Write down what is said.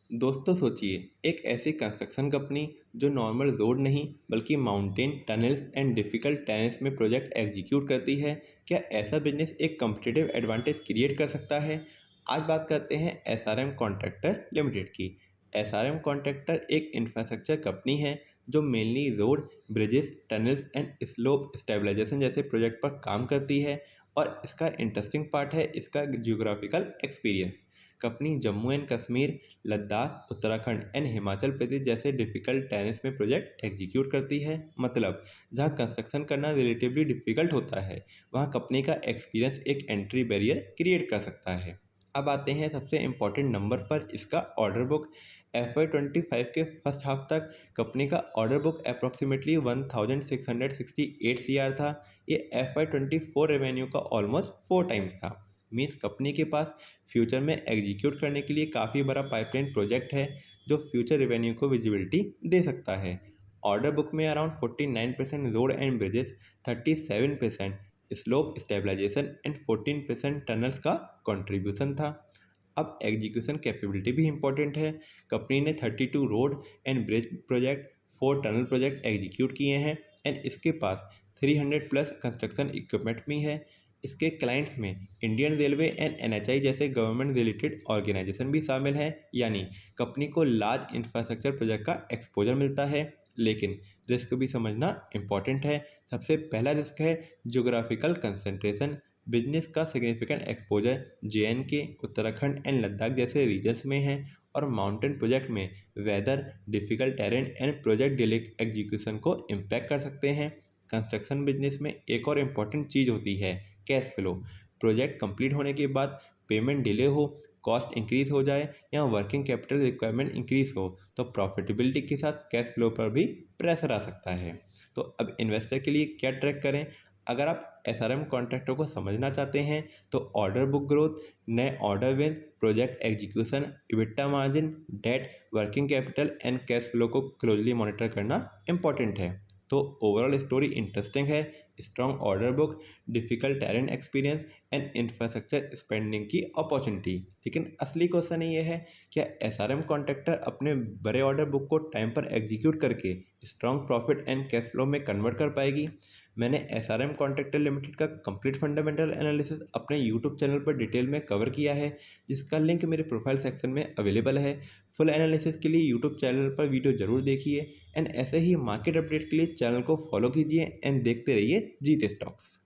दोस्तों सोचिए, एक ऐसी कंस्ट्रक्शन कंपनी जो नॉर्मल रोड नहीं बल्कि mountain tunnels and difficult terrains में प्रोजेक्ट एग्जीक्यूट करती है। क्या ऐसा बिजनेस एक कम्पिटिटिव एडवांटेज क्रिएट कर सकता है? आज बात करते हैं एसआरएम कॉन्ट्रैक्टर लिमिटेड की। एसआरएम कॉन्ट्रैक्टर एक इंफ्रास्ट्रक्चर कंपनी है जो mainly road, bridges, tunnels and slope stabilisation जैसे प्रोजेक्ट पर काम करती है। और इसका इंटरेस्टिंग पार्ट है इसका geographical experience. Company Jammu and Kashmir, Ladakh, Uttarakhand and Himachal Pradesh जैसे डिफिकल्ट टेरेन्स में प्रोजेक्ट एग्जीक्यूट करती है। मतलब जहां कंस्ट्रक्शन करना रिलेटिवली डिफिकल्ट होता है, वहां कंपनी का एक्सपीरियंस एक एंट्री बैरियर क्रिएट कर सकता है। अब आते हैं सबसे इम्पोर्टेंट नंबर पर, इसका ऑर्डर बुक। FY25 के फर्स्ट हाफ तक कंपनी का ऑर्डर बुक अप्रॉक्सीमेटली 1668 CR था। ये FY24 रेवेन्यू का ऑलमोस्ट 4 टाइम्स था। मीन्स कंपनी के पास फ्यूचर में एग्जीक्यूट करने के लिए काफ़ी बड़ा पाइपलाइन प्रोजेक्ट है जो फ्यूचर रेवेन्यू को विजिबिलिटी दे सकता है। ऑर्डर बुक में around 49% road and bridges, 37% slope stabilisation and 14% tunnels का कंट्रीब्यूशन था। अब एग्जीक्यूशन कैपेबिलिटी भी इंपॉर्टेंट है। कंपनी ने 32 road and bridge project, 4 tunnel project execute किए हैं एंड इसके पास 300 प्लस कंस्ट्रक्शन इक्विपमेंट भी है। इसके क्लाइंट्स में इंडियन रेलवे एंड एनएचआई जैसे गवर्नमेंट रिलेटेड ऑर्गेनाइजेशन भी शामिल हैं। यानी कंपनी को लार्ज इंफ्रास्ट्रक्चर प्रोजेक्ट का एक्सपोजर मिलता है। लेकिन रिस्क भी समझना इम्पॉर्टेंट है। सबसे पहला रिस्क है ज्योग्राफिकल कंसंट्रेशन। बिजनेस का significant exposure JNK, Uttarakhand and Ladakh जैसे रीजन्स में है। और माउंटेन प्रोजेक्ट में weather, difficult terrain and project delay execution को इम्पैक्ट कर सकते हैं। कंस्ट्रक्शन बिजनेस में एक और इम्पॉर्टेंट चीज़ होती है कैश फ्लो। प्रोजेक्ट कंप्लीट होने के बाद पेमेंट डिले हो, कॉस्ट इंक्रीज हो जाए या वर्किंग कैपिटल रिक्वायरमेंट इंक्रीज हो तो प्रॉफिटेबिलिटी के साथ कैश फ्लो पर भी प्रेशर आ सकता है। तो अब इन्वेस्टर के लिए क्या ट्रैक करें? अगर आप SRM कॉन्ट्रैक्टर को समझना चाहते हैं तो ऑर्डर बुक ग्रोथ, नए order win, project execution, EBITDA margin, debt, working capital and cash flow को क्लोजली मॉनिटर करना इंपॉर्टेंट है। तो ओवरऑल स्टोरी इंटरेस्टिंग है। Strong order book, difficult terrain experience and infrastructure spending की अपॉर्चुनिटी। लेकिन असली question ये है, क्या SRM कॉन्ट्रैक्टर अपने बड़े ऑर्डर बुक को टाइम पर एग्जीक्यूट करके strong profit and cash flow में कन्वर्ट कर पाएगी? मैंने SRM कॉन्ट्रैक्टर लिमिटेड का कंप्लीट फंडामेंटल एनालिसिस अपने यूट्यूब चैनल पर डिटेल में कवर किया है, जिसका लिंक मेरे प्रोफाइल सेक्शन में अवेलेबल है। फुल एनालिसिस के लिए यूट्यूब चैनल पर वीडियो जरूर देखिए एंड ऐसे ही मार्केट अपडेट के लिए चैनल को फॉलो कीजिए एंड देखते रहिए जीत स्टॉक्स।